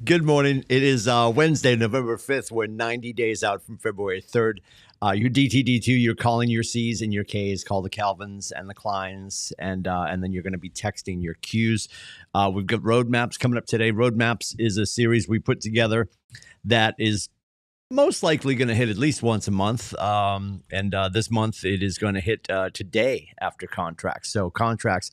Good morning. It is Wednesday, November 5th. We're 90 days out from February 3rd. Your DTD2, you're calling your C's and your K's, call the Calvins and the Kleins, and then you're going to be texting your Q's. We've got Roadmaps coming up today. Roadmaps is a series we put together that is most likely going to hit at least once a month. This month it is going to hit today after contracts. So contracts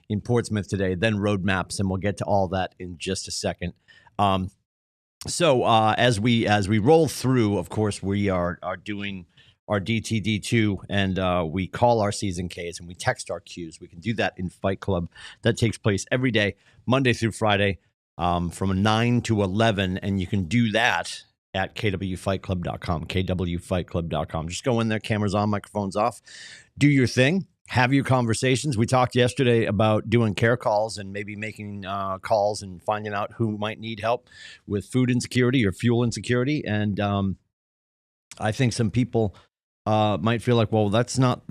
in Portsmouth today, then Roadmaps, and we'll get to all that in just a second. As we roll through, of course, we are doing our DTD2, and we call our C's and K's, and we text our Q's. We can do that in Fight Club. That takes place every day, Monday through Friday, from 9 to 11, and you can do that at KWFightClub.com, KWFightClub.com. Just go in there, cameras on, microphones off, do your thing. Have your conversations. We talked yesterday about doing care calls and maybe making calls and finding out who might need help with food insecurity or fuel insecurity. And I think some people might feel like, well, that's not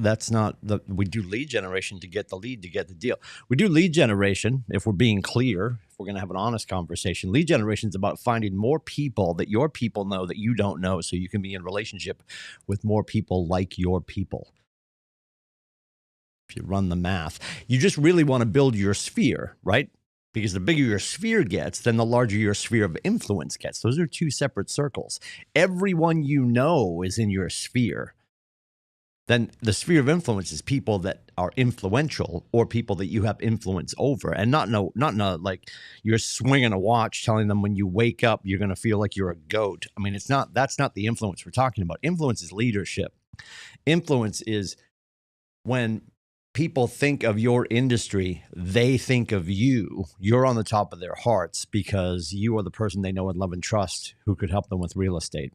we do lead generation to get the lead, to get the deal. We do lead generation if we're being clear, if we're going to have an honest conversation. Lead generation is about finding more people that your people know that you don't know, so you can be in relationship with more people like your people. If you run the math, you just really want to build your sphere, right? Because the bigger your sphere gets, then the larger your sphere of influence gets. Those are two separate circles. Everyone you know is in your sphere. Then the sphere of influence is people that are influential or people that you have influence over, and not in a like you're swinging a watch telling them when you wake up you're going to feel like you're a goat. I mean, that's not the influence we're talking about. Influence is leadership. Influence is when people think of your industry, they think of you. You're on the top of their hearts because you are the person they know and love and trust who could help them with real estate.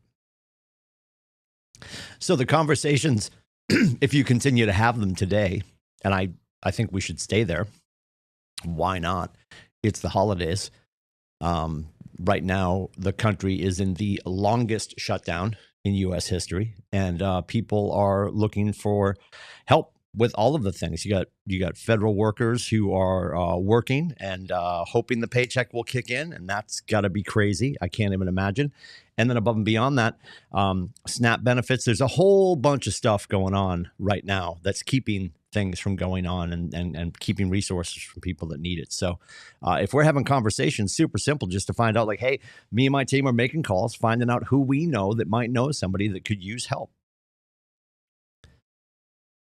So the conversations, if you continue to have them today, and I think we should stay there. Why not? It's the holidays. Right now, the country is in the longest shutdown in U.S. history, and people are looking for help with all of the things. You got federal workers who are working and hoping the paycheck will kick in, and that's got to be crazy. I can't even imagine. And then above and beyond that, SNAP benefits. There's a whole bunch of stuff going on right now that's keeping things from going on and keeping resources from people that need it. So if we're having conversations, super simple, just to find out like, hey, me and my team are making calls, finding out who we know that might know somebody that could use help.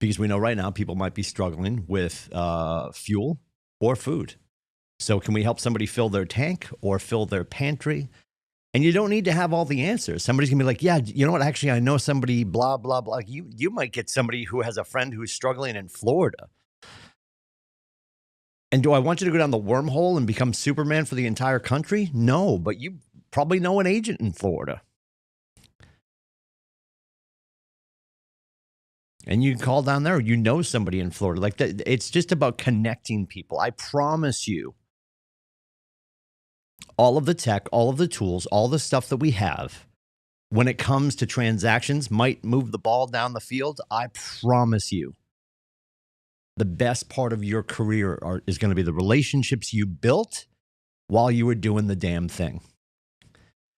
Because we know right now people might be struggling with fuel or food. So can we help somebody fill their tank or fill their pantry? And you don't need to have all the answers. Somebody's going to be like, yeah, you know what? Actually, I know somebody, blah, blah, blah. You might get somebody who has a friend who's struggling in Florida. And do I want you to go down the wormhole and become Superman for the entire country? No, but you probably know an agent in Florida. And you can call down there, you know somebody in Florida. Like that, it's just about connecting people. I promise you, all of the tech, all of the tools, all the stuff that we have, when it comes to transactions, might move the ball down the field. I promise you, the best part of your career is going to be the relationships you built while you were doing the damn thing.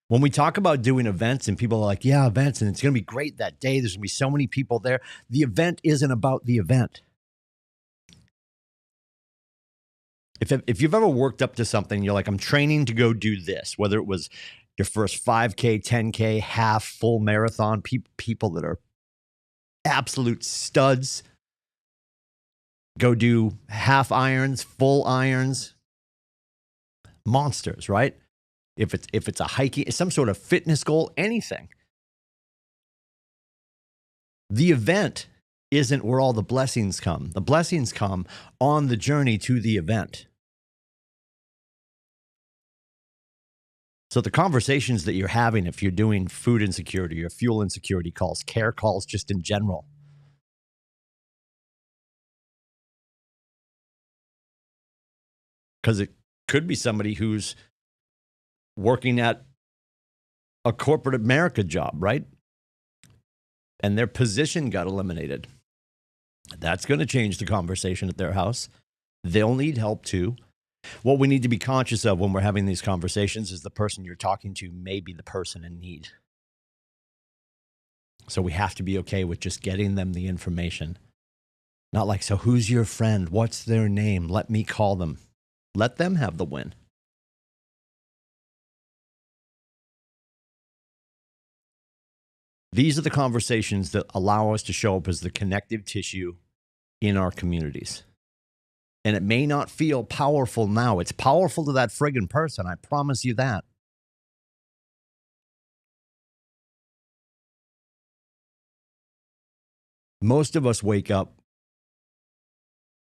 When we talk about doing events and people are like, yeah, events, and it's going to be great that day. There's going to be so many people there. The event isn't about the event. If you've ever worked up to something, you're like, I'm training to go do this, whether it was your first 5K, 10K, half, full marathon, people that are absolute studs, go do half irons, full irons, monsters, right? If it's a hiking, some sort of fitness goal, anything. The event isn't where all the blessings come. The blessings come on the journey to the event. So the conversations that you're having, if you're doing food insecurity or fuel insecurity calls, care calls just in general, because it could be somebody who's working at a corporate America job, right? And their position got eliminated. That's going to change the conversation at their house. They'll need help too. What we need to be conscious of when we're having these conversations is the person you're talking to may be the person in need. So we have to be okay with just getting them the information. Not like, so who's your friend? What's their name? Let me call them. Let them have the win. These are the conversations that allow us to show up as the connective tissue in our communities. And it may not feel powerful now. It's powerful to that friggin' person. I promise you that. Most of us wake up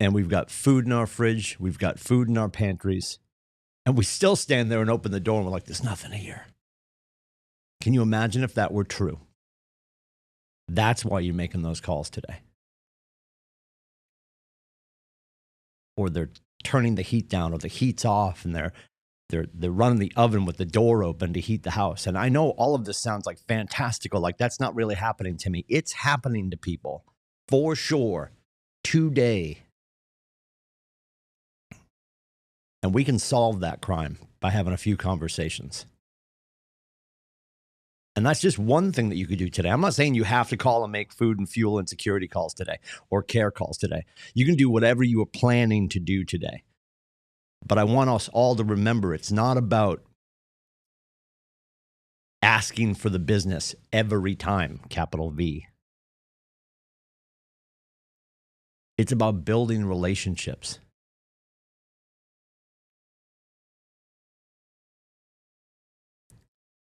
and we've got food in our fridge. We've got food in our pantries. And we still stand there and open the door and we're like, there's nothing here. Can you imagine if that were true? That's why you're making those calls today. Or they're turning the heat down, or the heat's off, and they're running the oven with the door open to heat the house. And I know all of this sounds like fantastical, like that's not really happening to me. It's happening to people for sure today. And we can solve that crime by having a few conversations. And that's just one thing that you could do today. I'm not saying you have to call and make food and fuel and security calls today or care calls today. You can do whatever you are planning to do today. But I want us all to remember it's not about asking for the business every time, capital V. It's about building relationships.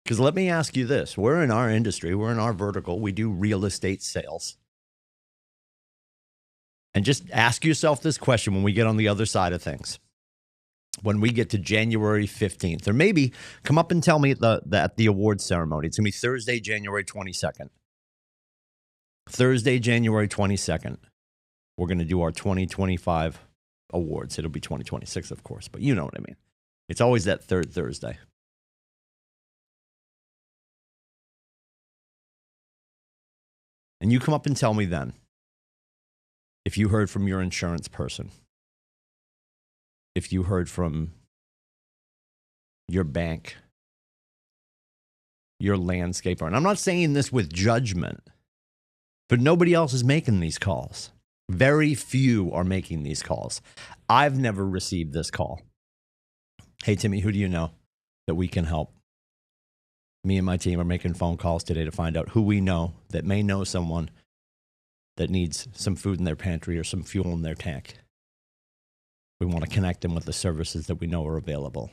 Because let me ask you this. We're in our industry. We're in our vertical. We do real estate sales. And just ask yourself this question when we get on the other side of things. When we get to January 15th, or maybe come up and tell me at the awards ceremony. It's going to be Thursday, January 22nd. Thursday, January 22nd. We're going to do our 2025 awards. It'll be 2026, of course, but you know what I mean. It's always that third Thursday. And you come up and tell me then if you heard from your insurance person, if you heard from your bank, your landscaper. And I'm not saying this with judgment, but nobody else is making these calls. Very few are making these calls. I've never received this call. Hey, Timmy, who do you know that we can help? Me and my team are making phone calls today to find out who we know that may know someone that needs some food in their pantry or some fuel in their tank. We want to connect them with the services that we know are available.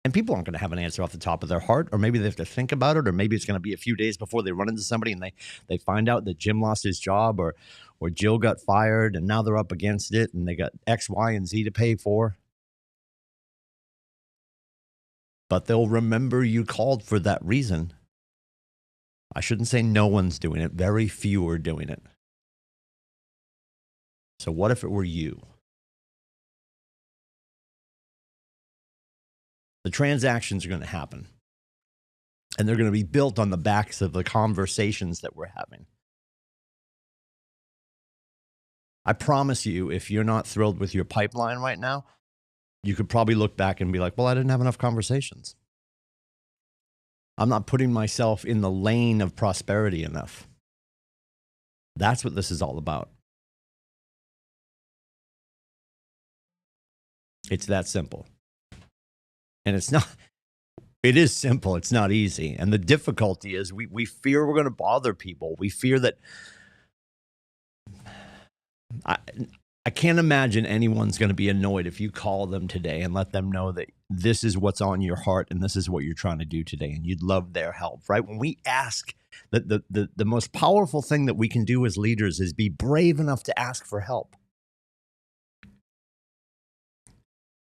And people aren't going to have an answer off the top of their heart, or maybe they have to think about it, or maybe it's going to be a few days before they run into somebody and they find out that Jim lost his job or Jill got fired and now they're up against it and they got X, Y, and Z to pay for. But they'll remember you called for that reason. I shouldn't say no one's doing it. Very few are doing it. So what if it were you? The transactions are going to happen. And they're going to be built on the backs of the conversations that we're having. I promise you, if you're not thrilled with your pipeline right now, you could probably look back and be like, well, I didn't have enough conversations. I'm not putting myself in the lane of prosperity enough. That's what this is all about. It's that simple. And it is simple. It's not easy. And the difficulty is we fear we're going to bother people. We fear that I can't imagine anyone's going to be annoyed if you call them today and let them know that this is what's on your heart and this is what you're trying to do today. And you'd love their help, right? When we ask, the most powerful thing that we can do as leaders is be brave enough to ask for help.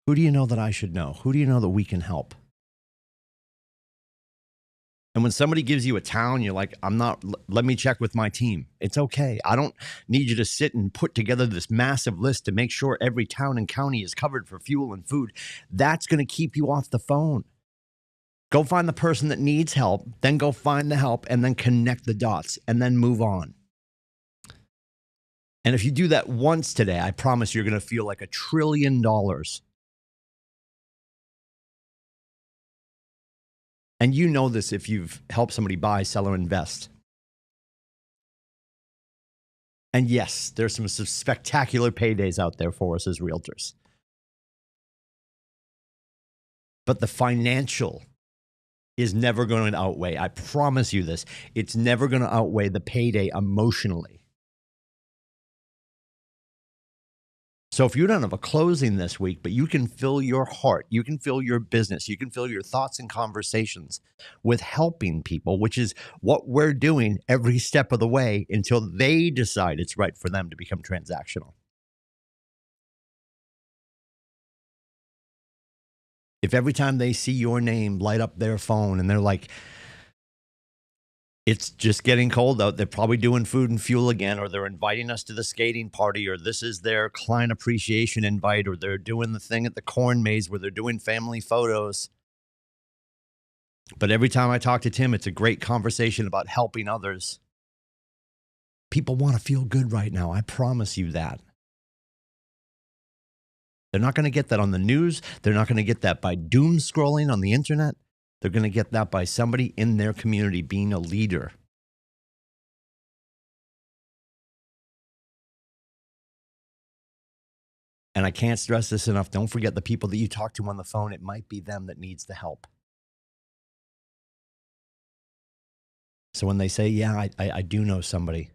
Who do you know that I should know? Who do you know that we can help? And when somebody gives you a town, you're like, let me check with my team. It's okay. I don't need you to sit and put together this massive list to make sure every town and county is covered for fuel and food. That's going to keep you off the phone. Go find the person that needs help, then go find the help, and then connect the dots, and then move on. And if you do that once today, I promise you're going to feel like $1 trillion And you know this if you've helped somebody buy, sell, or invest. And yes, there's some spectacular paydays out there for us as realtors. But the financial is never going to outweigh. I promise you this. It's never going to outweigh the payday emotionally. So if you don't have a closing this week, but you can fill your heart, you can fill your business, you can fill your thoughts and conversations with helping people, which is what we're doing every step of the way until they decide it's right for them to become transactional. If every time they see your name light up their phone and they're like, it's just getting cold out, they're probably doing food and fuel again, or they're inviting us to the skating party, or this is their client appreciation invite, or they're doing the thing at the corn maze where they're doing family photos. But every time I talk to Tim, it's a great conversation about helping others. People want to feel good right now. I promise you that. They're not going to get that on the news. They're not going to get that by doom scrolling on the internet. They're going to get that by somebody in their community being a leader. And I can't stress this enough. Don't forget the people that you talk to on the phone. It might be them that needs the help. So when they say, yeah, I do know somebody,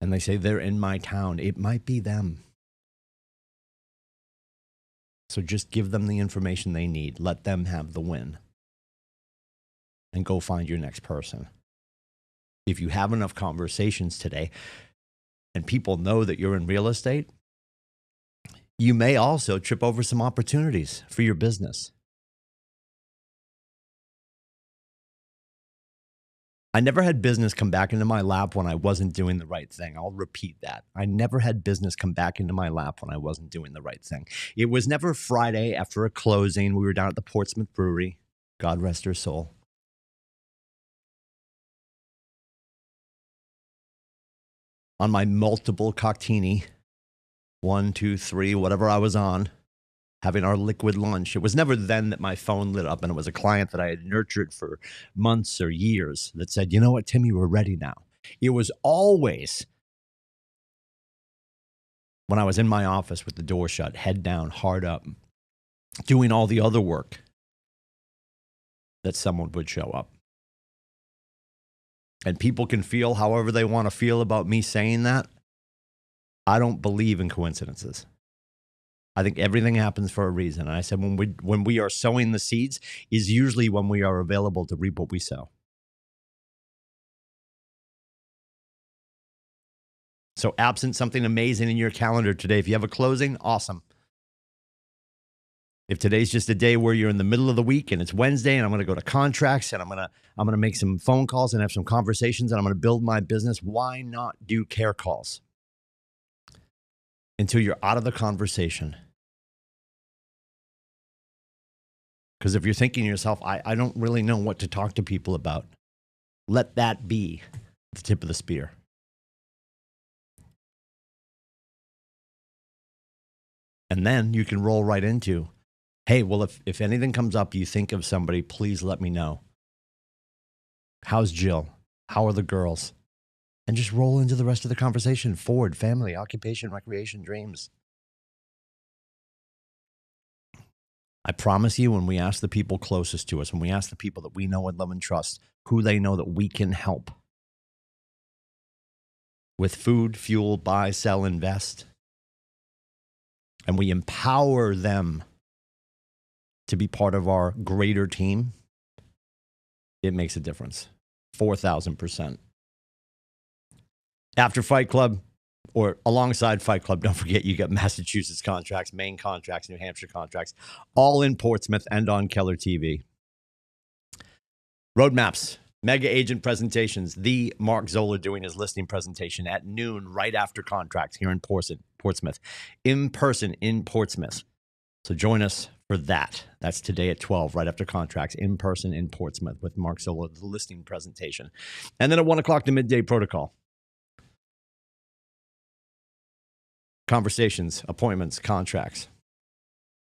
and they say they're in my town, it might be them. So just give them the information they need. Let them have the win. And go find your next person. If you have enough conversations today and people know that you're in real estate, you may also trip over some opportunities for your business. I never had business come back into my lap when I wasn't doing the right thing. I'll repeat that. I never had business come back into my lap when I wasn't doing the right thing. It was never Friday after a closing. We were down at the Portsmouth Brewery. God rest her soul. On my multiple cocktaini, 1, 2, 3, whatever I was on, having our liquid lunch. It was never then that my phone lit up and it was a client that I had nurtured for months or years that said, you know what, Timmy, we're ready now. It was always when I was in my office with the door shut, head down, hard up, doing all the other work, that someone would show up. And people can feel however they want to feel about me saying that. I don't believe in coincidences. I think everything happens for a reason. And I said, when we are sowing the seeds is usually when we are available to reap what we sow. So absent something amazing in your calendar today, if you have a closing, awesome. If today's just a day where you're in the middle of the week and it's Wednesday and I'm going to go to contracts and I'm going to make some phone calls and have some conversations and I'm going to build my business, why not do care calls until you're out of the conversation? Because if you're thinking to yourself, I don't really know what to talk to people about, let that be the tip of the spear. And then you can roll right into, hey, well, if anything comes up, you think of somebody, please let me know. How's Jill? How are the girls? And just roll into the rest of the conversation. Forward, family, occupation, recreation, dreams. I promise you, when we ask the people closest to us, when we ask the people that we know and love and trust, who they know that we can help with food, fuel, buy, sell, invest, and we empower them to be part of our greater team, it makes a difference. 4,000%. After Fight Club, or alongside Fight Club, don't forget you got Massachusetts contracts, Maine contracts, New Hampshire contracts, all in Portsmouth and on Keller TV. Roadmaps, mega agent presentations. The Mark Zoller doing his listing presentation at noon right after contracts here in Portsmouth, in person in Portsmouth. So join us for that. That's today at 12, right after contracts, in person in Portsmouth with Mark Zoller, the listing presentation. And then at 1 o'clock, the midday protocol. Conversations, appointments, contracts.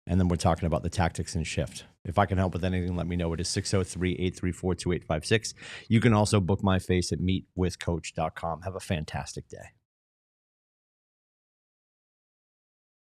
And then we're talking about the tactics and shift. If I can help with anything, let me know. It is 603-834-2856. You can also book my face at meetwithcoach.com. Have a fantastic day.